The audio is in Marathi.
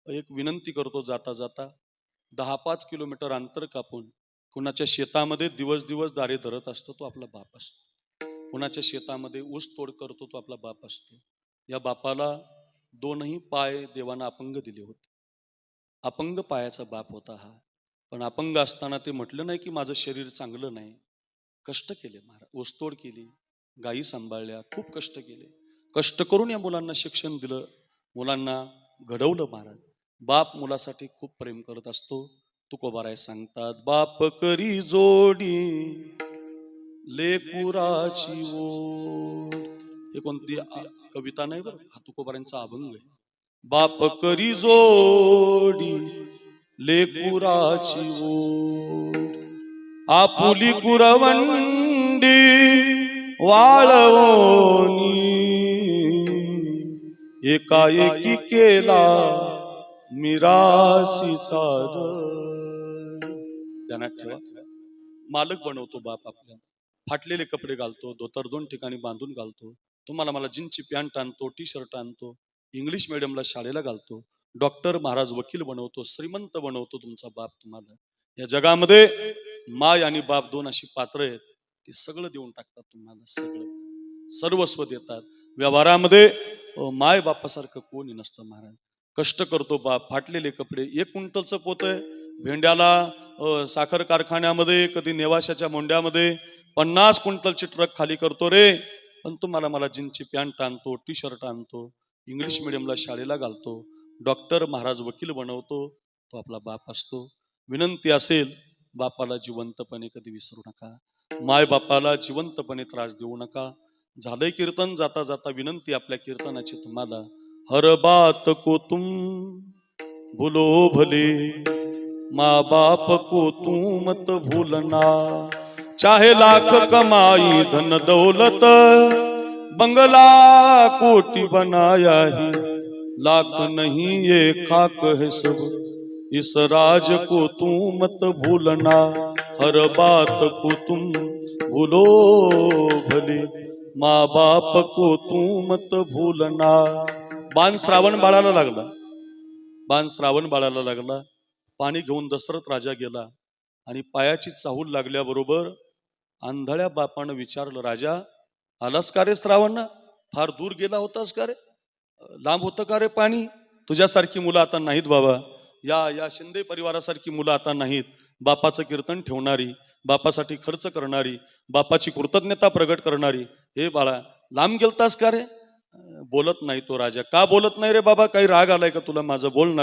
एक विनंती करतो जाता जाता, 10-5 किलोमीटर अंतर कापून कुणाच्या शेतामध्ये दिवस दिवस दारे धरत असतो तो आपला बाप असतो. कुणाच्या शेतामध्ये ऊस तोड करतो तो आपला बाप असतो. या बापाला दोनही पाय देवानं अपंग दिले होते. अपंग पायाचा बाप होता हा. पण अपंग असताना ते म्हटलं नाही की माझं शरीर चांगलं नाही. कष्ट केले महाराज, ऊसतोड केली, गायी सांभाळल्या, खूप कष्ट केले. कष्ट करून या मुलांना शिक्षण दिलं, मुलांना घडवलं महाराज. बाप मुलासाठी खूप प्रेम करत असतो. तुकोबाराय सांगतात, बाप करी जोडी लेकुराची ओढ. हे कोणती कविता नाही बरं, हा तुकोबारांचा अभंग आहे. बाप करी जोडी लेकुराची ओढ, आपुली कुरवंडी वाळवोनी, एकाएकी केला मिरासी साध. ध्यानात ठेवा, मालक बनवतो बाप आपल्याला. फाटलेले कपडे घालतो, धोतर 2 ठिकाणी बांधून घालतो, तुम्हाला मला जीन्सची पॅन्ट आणतो, टी शर्ट आणतो, इंग्लिश मिडियमला शाळेला घालतो, डॉक्टर महाराज वकील बनवतो, श्रीमंत बनवतो तुमचा बाप तुम्हाला. या जगामध्ये माय आणि बाप दोन अशी पात्र आहेत, ते सगळं देऊन टाकतात तुम्हाला, सगळं सर्वस्व देतात. व्यवहारामध्ये माय बापासारखं कोणी नसतं महाराज. कष्ट करतो बाप, फाटलेले कपडे, 1 क्विंटलचं पोत आहे भेंड्याला साखर कारखान्यामध्ये, कधी नेवाशाच्या मोंड्यामध्ये 50 क्विंटलची ट्रक खाली करतो रे. पण तुम्हाला मला जीन्सची पॅन्ट आणतो, टी शर्ट आणतो, इंग्लिश मिडियमला शाळेला घालतो, डॉक्टर महाराज वकील बनवतो, तो आपला बाप असतो. विनंती असेल, बापाला जिवंतपणे कधी विसरू नका, माय बापाला जिवंतपणे त्रास देऊ नका. झालंय कीर्तन, जाता जाता विनंती आपल्या कीर्तनाची तुम्हाला. हर बात को तुम भूलो भले, माँ बाप को तू मत भूलना, चाहे लाख कमाई धन दौलत, बंगला कोटी बनाया ही, लाख नहीं ये खाक है सब, इस राज को तू मत भूलना, हर बात को तुम भूलो भले, माँ बाप को तू मत भूलना. बाण श्रावण बाळाला लागला, बाण श्रावण बाळाला लागला. पाणी घेऊन दशरथ राजा गेला आणि पायाची चाहूल लागल्याबरोबर आंधळ्या बापानं विचारलं, राजा आलास का रे श्रावण? फार दूर गेला होतास का रे? लांब होतं का रे पाणी? तुझ्यासारखी मुलं आता नाहीत बाबा, या शिंदे परिवारासारखी मुलं आता नाहीत, बापाचं कीर्तन ठेवणारी, बापासाठी खर्च करणारी, बापाची कृतज्ञता प्रगट करणारी. हे बाळा लांब गेलतास का रे? बोलत नाही तो राजा. का बोलत नाही रे बाबा? काही राग आलाय का तुला माझं? बोलणार